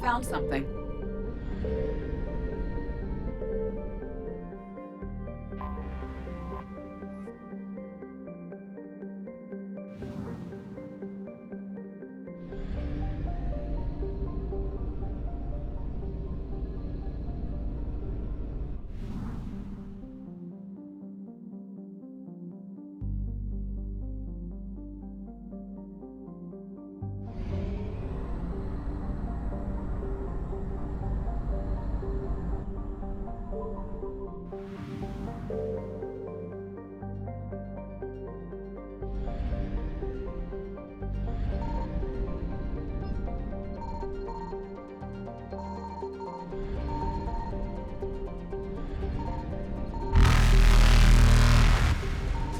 found something.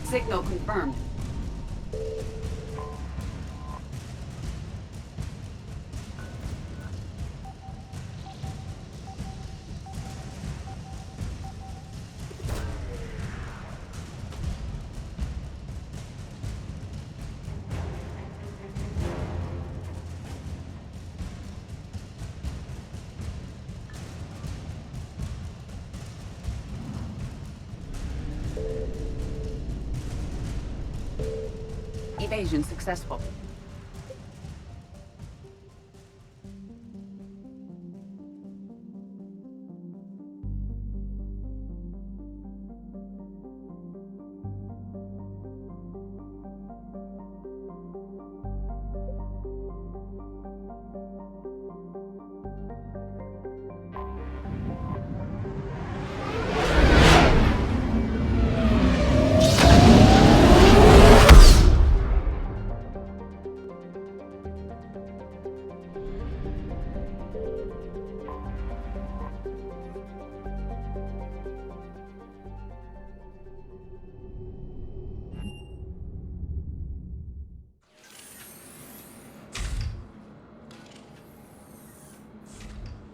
Signal confirmed. Evasion successful.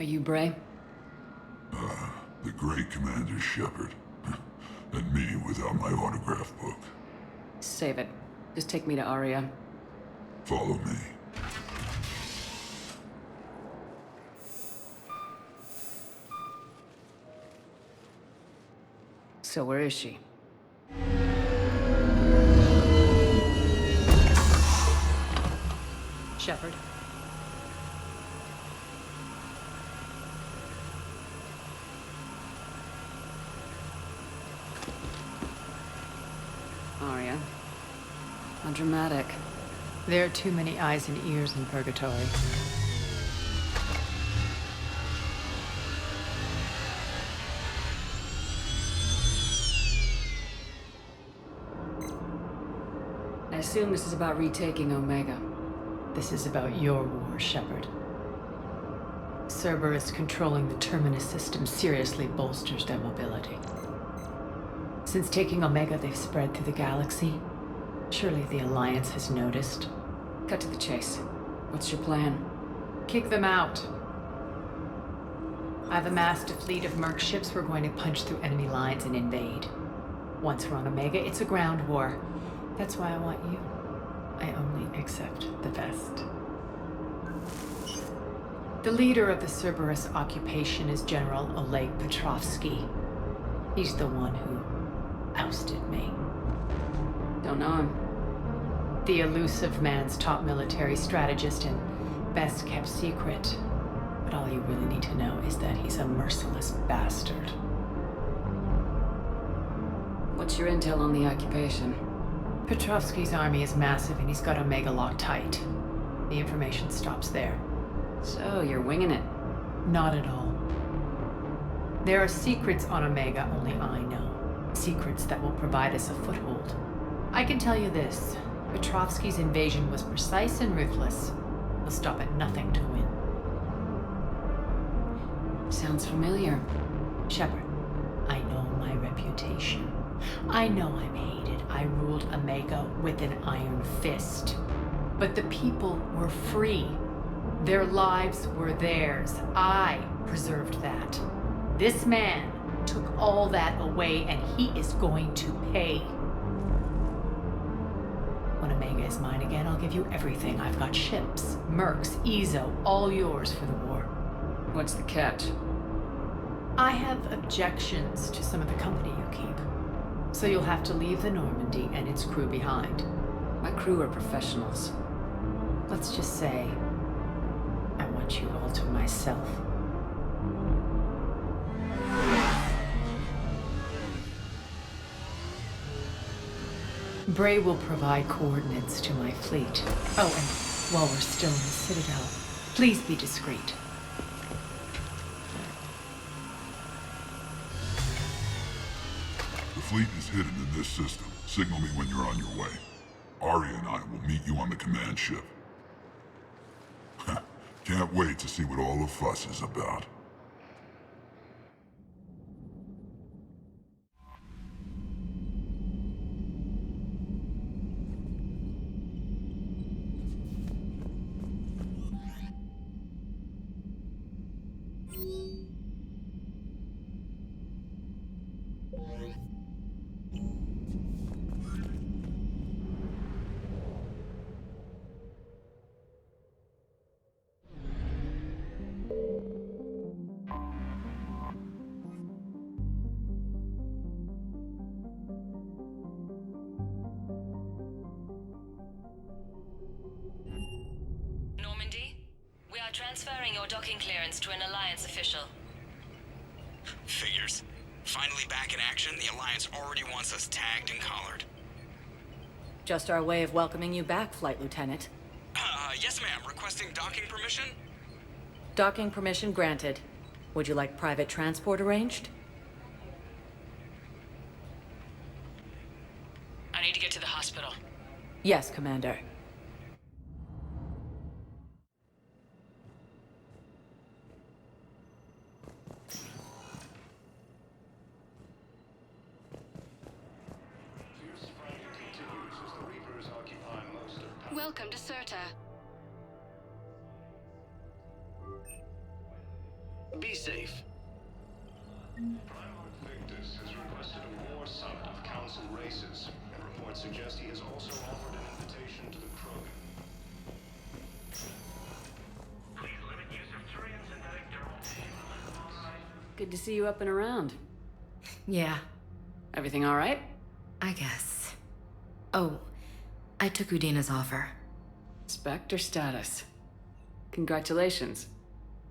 Are you Bray? The great Commander Shepard. And me without my autograph book. Save it. Just take me to Aria. Follow me. So where is she? Shepard. Arya. How dramatic. There are too many eyes and ears in Purgatory. I assume this is about retaking Omega. This is about your war, Shepard. Cerberus controlling the Terminus system seriously bolsters their mobility. Since taking Omega, they've spread through the galaxy. Surely the Alliance has noticed. Cut to the chase. What's your plan? Kick them out. I've amassed a fleet of merc ships. We're going to punch through enemy lines and invade. Once we're on Omega, it's a ground war. That's why I want you. I only accept the best. The leader of the Cerberus occupation is General Oleg Petrovsky. He's the one who ousted me. Don't know him. The elusive man's top military strategist and best kept secret. But all you really need to know is that he's a merciless bastard. What's your intel on the occupation? Petrovsky's army is massive and he's got Omega locked tight. The information stops there. So, you're winging it? Not at all. There are secrets on Omega only I know. Secrets that will provide us a foothold. I can tell you this. Petrovsky's invasion was precise and ruthless. He'll stop at nothing to win. Sounds familiar. Shepard, I know my reputation. I know I'm hated. I ruled Omega with an iron fist. But the people were free. Their lives were theirs. I preserved that. This man took all that away, and he is going to pay. When Omega is mine again, I'll give you everything. I've got ships, mercs, Ezo, all yours for the war. What's the catch? I have objections to some of the company you keep. So you'll have to leave the Normandy and its crew behind. My crew are professionals. Let's just say, I want you all to myself. Bray will provide coordinates to my fleet. Oh, and while we're still in the Citadel, please be discreet. The fleet is hidden in this system. Signal me when you're on your way. Arya and I will meet you on the command ship. Can't wait to see what all the fuss is about. Transferring your docking clearance to an Alliance official. Figures. Finally back in action, the Alliance already wants us tagged and collared. Just our way of welcoming you back, Flight Lieutenant. Yes ma'am. Requesting docking permission? Docking permission granted. Would you like private transport arranged? I need to get to the hospital. Yes, Commander. Welcome to Serta. Be safe. Primarch Victus has requested a war summit of Council races, and reports suggest he has also offered an invitation to the Krogan. Please limit use of Turian synthetic dermal tissue. Good to see you up and around. Yeah, Everything all right? I guess. Oh, I took Udina's offer. Spectre status. Congratulations.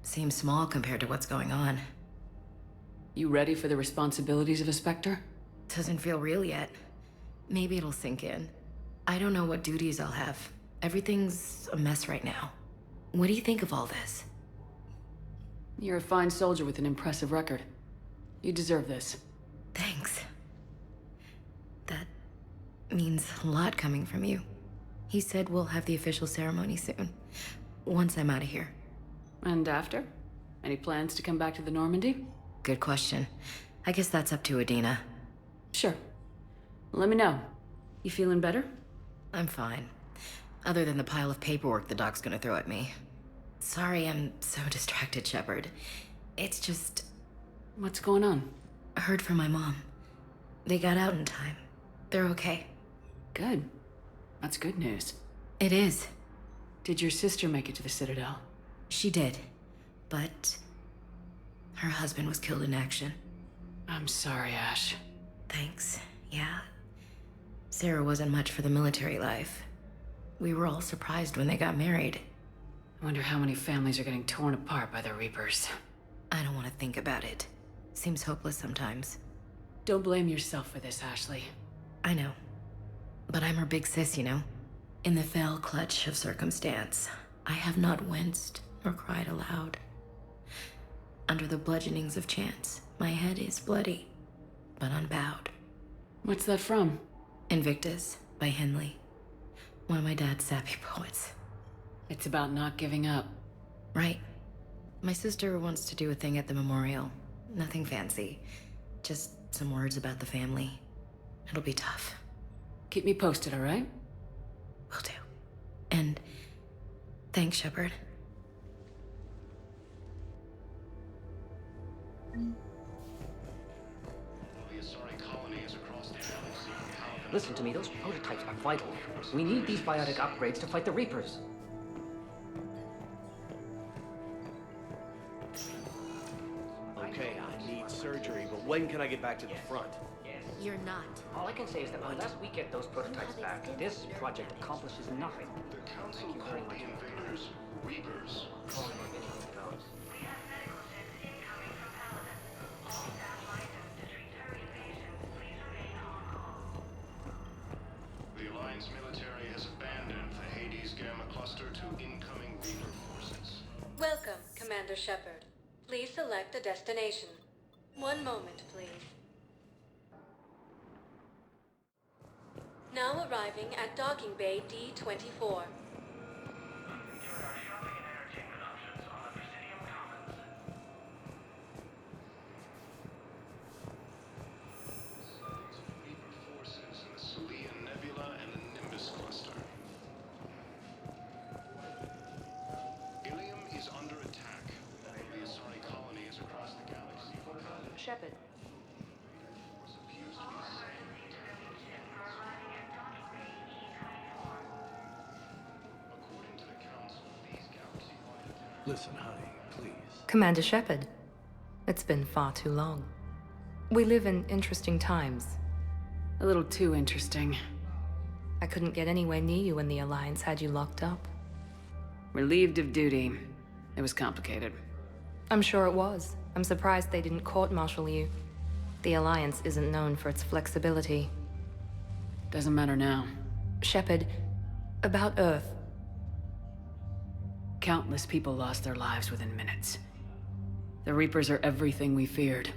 Seems small compared to what's going on. You ready for the responsibilities of a Spectre? Doesn't feel real yet. Maybe it'll sink in. I don't know what duties I'll have. Everything's a mess right now. What do you think of all this? You're a fine soldier with an impressive record. You deserve this. Thanks. That means a lot coming from you. He said we'll have the official ceremony soon, once I'm out of here. And after? Any plans to come back to the Normandy? Good question. I guess that's up to Udina. Sure. Let me know. You feeling better? I'm fine. Other than the pile of paperwork the doc's gonna throw at me. Sorry I'm so distracted, Shepard. It's just... What's going on? I heard from my mom. They got out in time. They're okay. Good. That's good news. It is. Did your sister make it to the Citadel? She did. But... her husband was killed in action. I'm sorry, Ash. Thanks. Yeah. Sarah wasn't much for the military life. We were all surprised when they got married. I wonder how many families are getting torn apart by the Reapers. I don't want to think about it. Seems hopeless sometimes. Don't blame yourself for this, Ashley. I know. But I'm her big sis, you know? In the fell clutch of circumstance, I have not winced nor cried aloud. Under the bludgeonings of chance, my head is bloody, but unbowed. What's that from? Invictus by Henley. One of my dad's sappy poets. It's about not giving up. Right. My sister wants to do a thing at the memorial. Nothing fancy. Just some words about the family. It'll be tough. Keep me posted, all right? Will do. And thanks, Shepard. The Asari colony is across the galaxy from Calvin Listen to me, those prototypes are vital. We need these biotic upgrades to fight the Reapers. Okay, I need surgery, but when can I get back to the front? You're not. All I can say is that unless we get those prototypes back, this project accomplishes nothing. The Council called the invaders Reapers. The Alliance military has abandoned the Hades Gamma Cluster to incoming Reaper forces. Welcome, Commander Shepard. Please select a destination. One moment, please. Now arriving at Docking Bay D-24. Reaper forces in the Salian Nebula and the Nimbus Cluster. Ilium is under attack. All of the Asari colonies across the galaxy. Shepard. Was accused to be the same. According to the Council, these galaxy-wide attacks... Listen, honey, please. Commander Shepard, it's been far too long. We live in interesting times. A little too interesting. I couldn't get anywhere near you when the Alliance had you locked up. Relieved of duty. It was complicated. I'm sure it was. I'm surprised they didn't court-martial you. The Alliance isn't known for its flexibility. Doesn't matter now. Shepard, about Earth. Countless people lost their lives within minutes. The Reapers are everything we feared.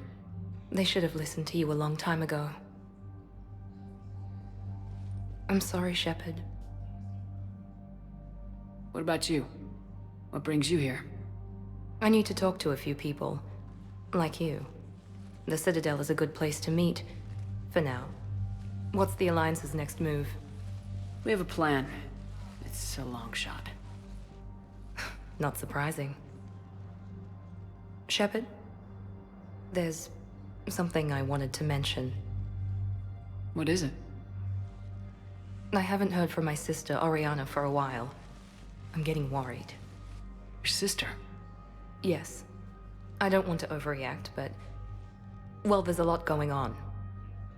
They should have listened to you a long time ago. I'm sorry, Shepard. What about you? What brings you here? I need to talk to a few people. Like you. The Citadel is a good place to meet. For now. What's the Alliance's next move? We have a plan. It's a long shot. Not surprising. Shepard? There's something I wanted to mention. What is it? I haven't heard from my sister, Oriana, for a while. I'm getting worried. Your sister? Yes. I don't want to overreact, but... well, there's a lot going on.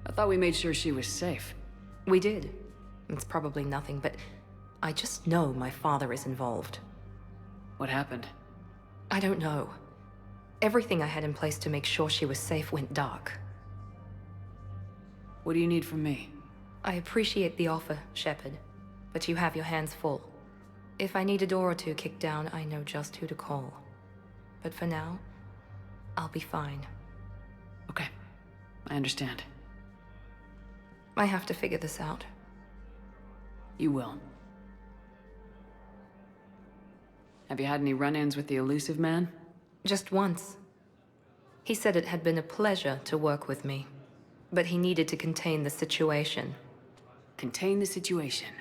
I thought we made sure she was safe. We did. It's probably nothing, but... I just know my father is involved. What happened? I don't know. Everything I had in place to make sure she was safe went dark. What do you need from me? I appreciate the offer, Shepard, but you have your hands full. If I need a door or two kicked down, I know just who to call. But for now, I'll be fine. Okay. I understand. I have to figure this out. You will. Have you had any run-ins with the elusive man? Just once. He said it had been a pleasure to work with me, but he needed to contain the situation. Contain the situation.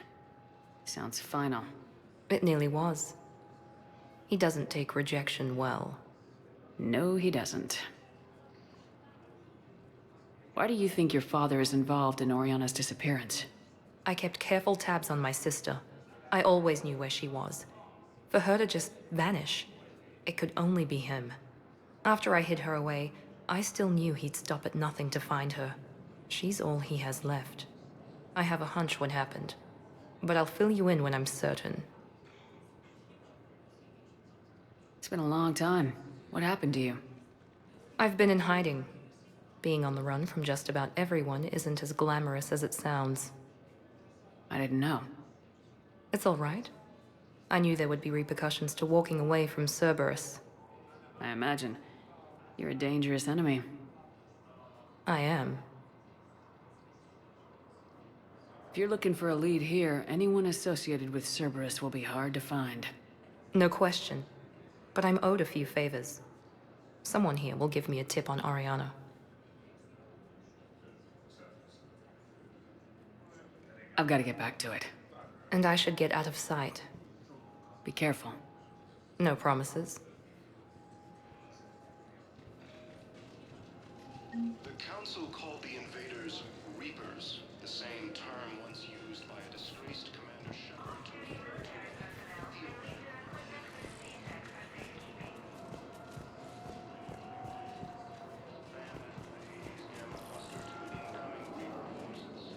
Sounds final. It nearly was. He doesn't take rejection well. No, he doesn't. Why do you think your father is involved in Oriana's disappearance? I kept careful tabs on my sister. I always knew where she was. For her to just vanish, it could only be him. After I hid her away, I still knew he'd stop at nothing to find her. She's all he has left. I have a hunch what happened, but I'll fill you in when I'm certain. It's been a long time. What happened to you? I've been in hiding. Being on the run from just about everyone isn't as glamorous as it sounds. I didn't know. It's all right. I knew there would be repercussions to walking away from Cerberus. I imagine. You're a dangerous enemy. I am. If you're looking for a lead here, anyone associated with Cerberus will be hard to find. No question. But I'm owed a few favors. Someone here will give me a tip on Oriana. I've got to get back to it. And I should get out of sight. Be careful. No promises. The Council called the invaders Reapers. the same term once used by a disgraced Commander Shepard to refer to Gamma Cluster to incoming Reaper forces.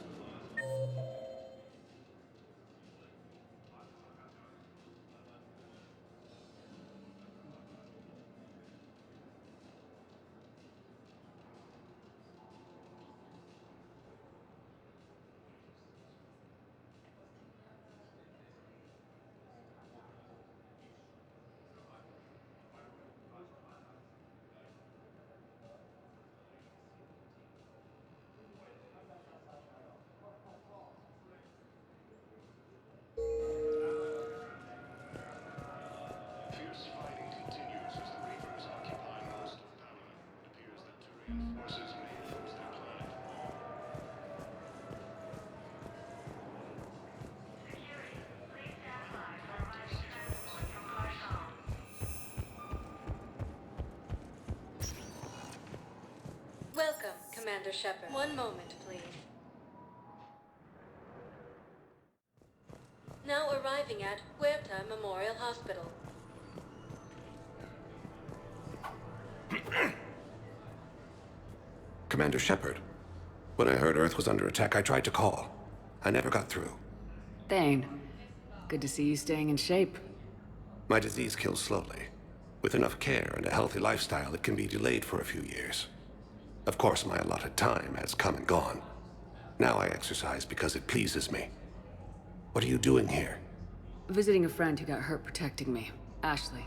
Fierce fighting continues as the Reapers occupy most of Panama. It appears that Turian forces may lose their planet. Welcome, Commander Shepard. One moment, please. Now arriving at Huerta Memorial Hospital. Commander Shepard, when I heard Earth was under attack, I tried to call. I never got through. Thane, good to see you staying in shape. My disease kills slowly. With enough care and a healthy lifestyle, it can be delayed for a few years. Of course, my allotted time has come and gone. Now I exercise because it pleases me. What are you doing here? Visiting a friend who got hurt protecting me, Ashley.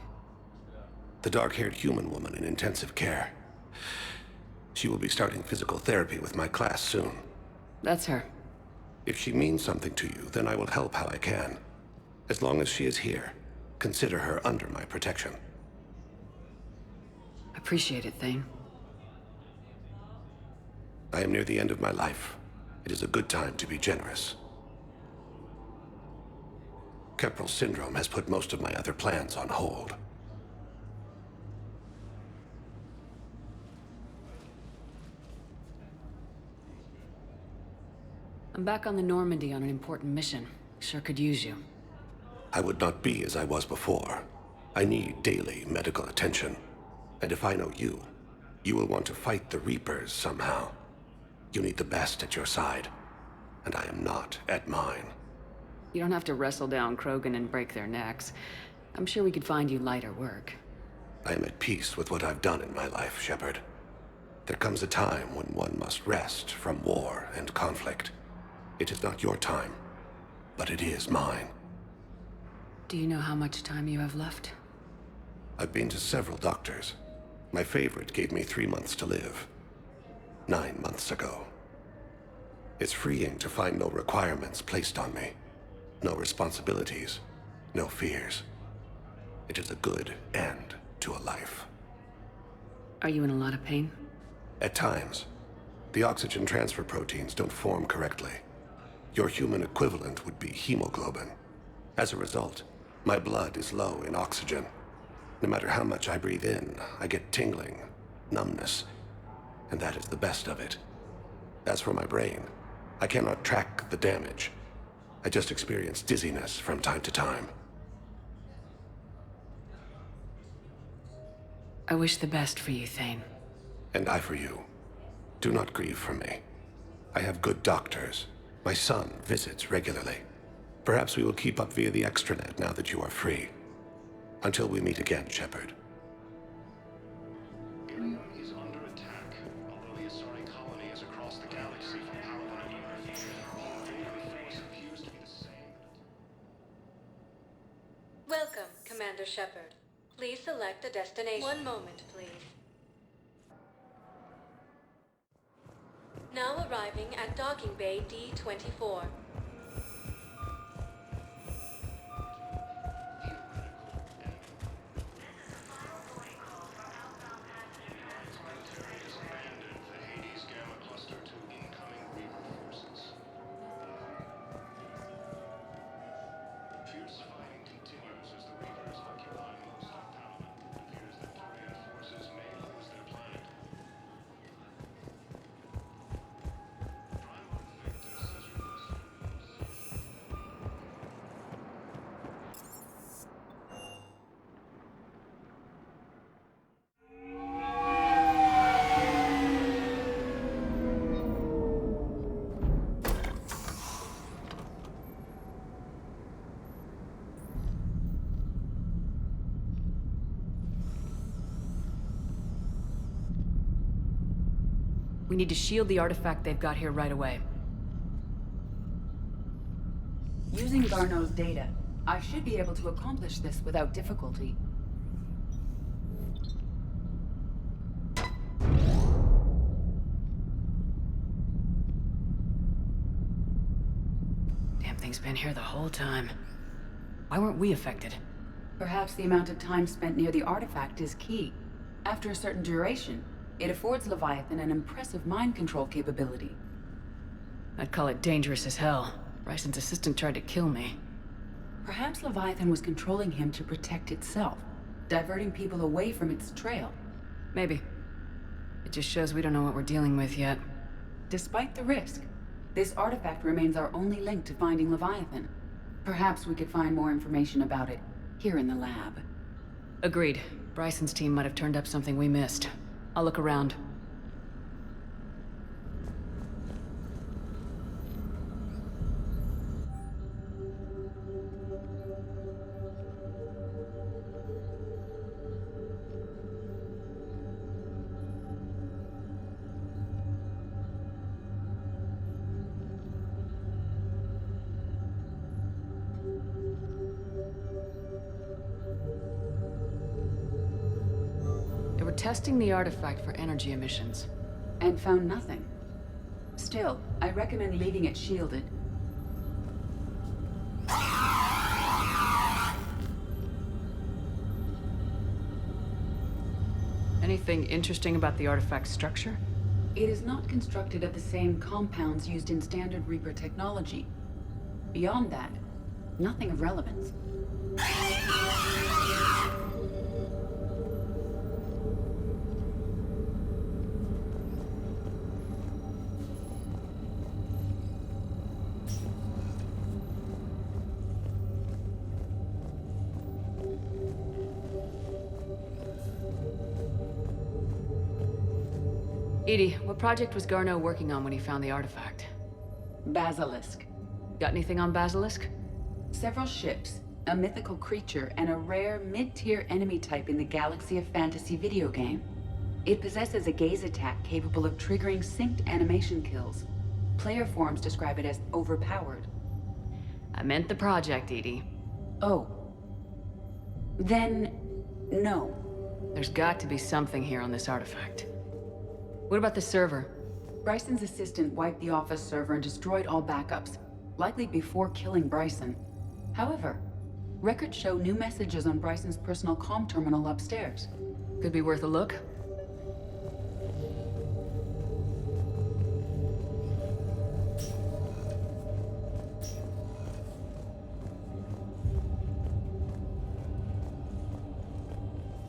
The dark-haired human woman in intensive care. She will be starting physical therapy with my class soon. That's her. If she means something to you, then I will help how I can. As long as she is here, consider her under my protection. Appreciate it, Thane. I am near the end of my life. It is a good time to be generous. Keppel syndrome has put most of my other plans on hold. I'm back on the Normandy on an important mission. Sure could use you. I would not be as I was before. I need daily medical attention. And if I know you, you will want to fight the Reapers somehow. You need the best at your side, and I am not at mine. You don't have to wrestle down Krogan and break their necks. I'm sure we could find you lighter work. I am at peace with what I've done in my life, Shepard. There comes a time when one must rest from war and conflict. It is not your time, but it is mine. Do you know how much time you have left? I've been to several doctors. My favorite gave me 3 months to live. 9 months ago. It's freeing to find no requirements placed on me. No responsibilities, no fears. It is a good end to a life. Are you in a lot of pain? At times. The oxygen transfer proteins don't form correctly. Your human equivalent would be hemoglobin. As a result, my blood is low in oxygen. No matter how much I breathe in, I get tingling, numbness, and that is the best of it. As for my brain, I cannot track the damage. I just experience dizziness from time to time. I wish the best for you, Thane. And I for you. Do not grieve for me. I have good doctors. My son visits regularly. Perhaps we will keep up via the extranet now that you are free. Until we meet again, Shepard. Ilium is under attack. Although the Asari colony is across the galaxy from Paladin and Earth, the invader force appears to be the same. Welcome, Commander Shepard. Please select a destination. One moment, please. Now arriving at Docking Bay D-24. Gamma Cluster to incoming Reaper forces. Fierce fighting continues as the Reapers occupy most of Panama. It appears that Turian forces may lose their planet. Primal Victus We need to shield the artifact they've got here right away. Using Garneau's data, I should be able to accomplish this without difficulty. Damn thing's been here the whole time. Why weren't we affected? Perhaps the amount of time spent near the artifact is key. After a certain duration, it affords Leviathan an impressive mind control capability. I'd call it dangerous as hell. Bryson's assistant tried to kill me. Perhaps Leviathan was controlling him to protect itself, diverting people away from its trail. Maybe. It just shows we don't know what we're dealing with yet. Despite the risk, this artifact remains our only link to finding Leviathan. Perhaps we could find more information about it here in the lab. Agreed. Bryson's team might have turned up something we missed. I'll look around. They were testing the artifact for energy emissions. And found nothing. Still, I recommend leaving it shielded. Anything interesting about the artifact's structure? It is not constructed of the same compounds used in standard Reaper technology. Beyond that, nothing of relevance. Edie, what project was Garneau working on when he found the artifact? Basilisk. Got anything on Basilisk? Several ships, a mythical creature, and a rare mid-tier enemy type in the Galaxy of Fantasy video game. It possesses a gaze attack capable of triggering synced animation kills. Player forums describe it as overpowered. I meant the project, Edie. Oh. Then, no. There's got to be something here on this artifact. What about the server? Bryson's assistant wiped the office server and destroyed all backups, likely before killing Bryson. However, records show new messages on Bryson's personal comm terminal upstairs. Could be worth a look.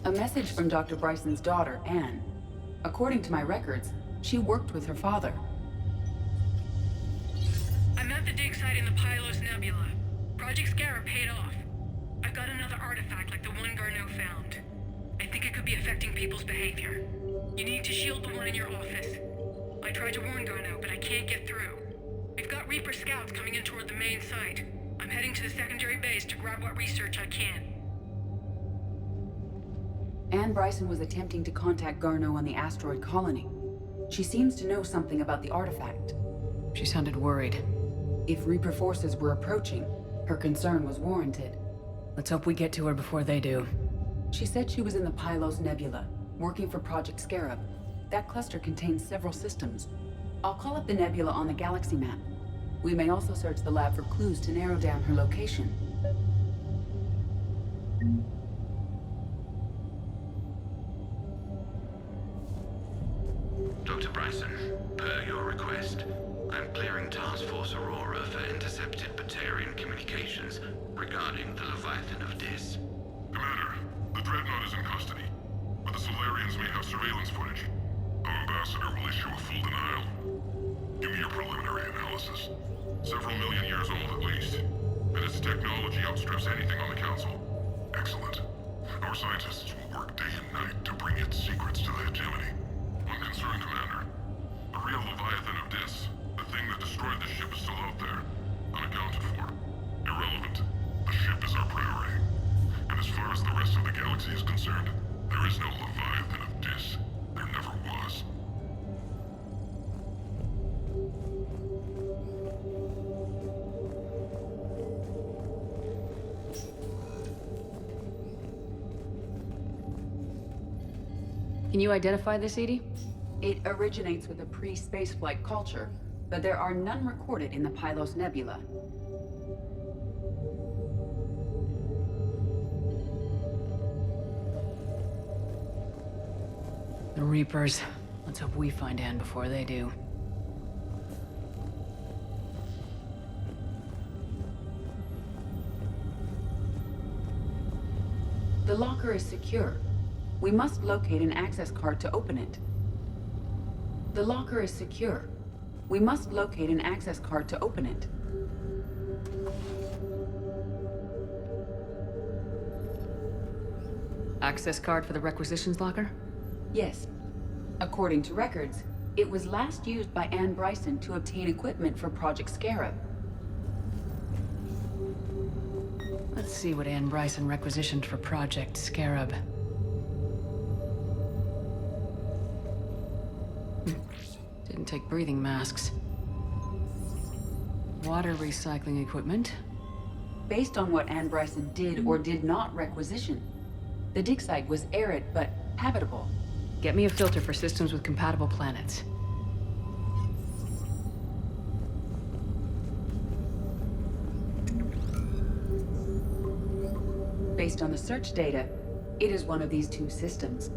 A message from Dr. Bryson's daughter, Anne. According to my records, she worked with her father. I'm at the dig site in the Pylos Nebula. Project Scarab paid off. I've got another artifact like the one Garneau found. I think it could be affecting people's behavior. You need to shield the one in your office. I tried to warn Garneau, but I can't get through. We've got Reaper scouts coming in toward the main site. I'm heading to the secondary base to grab what research I can. Anne Bryson was attempting to contact Garneau on the asteroid colony. She seems to know something about the artifact. She sounded worried. If Reaper forces were approaching, her concern was warranted. Let's hope we get to her before they do. She said she was in the Pylos Nebula, working for Project Scarab. That cluster contains several systems. I'll call up the nebula on the galaxy map. We may also search the lab for clues to narrow down her location. Dr. Bryson, per your request, I'm clearing Task Force Aurora for intercepted Batarian communications regarding the Leviathan of Dis. Commander, the Dreadnought is in custody, but the Solarians may have surveillance footage. Our ambassador will issue a full denial. Give me your preliminary analysis. Several million years old at least, and its technology outstrips anything on the Council. Excellent. Our scientists will work day and night to bring its secrets to the hegemony. One concern, Commander. The real Leviathan of Dis, the thing that destroyed the ship, is still out there, unaccounted for. Irrelevant. The ship is our priority. And as far as the rest of the galaxy is concerned, there is no Leviathan of Dis. There never was. Can you identify this, Edie? It originates with a pre-spaceflight culture, but there are none recorded in the Pylos Nebula. The Reapers. Let's hope we find Anne before they do. The locker is secure. We must locate an access card to open it. The locker is secure. We must locate an access card to open it. Access card for the requisitions locker? Yes. According to records, it was last used by Anne Bryson to obtain equipment for Project Scarab. Let's see what Anne Bryson requisitioned for Project Scarab. Didn't take breathing masks. Water recycling equipment. Based on what Anne Bryson did or did not requisition, the dig site was arid but habitable. Get me a filter for systems with compatible planets. Based on the search data, it is one of these two systems.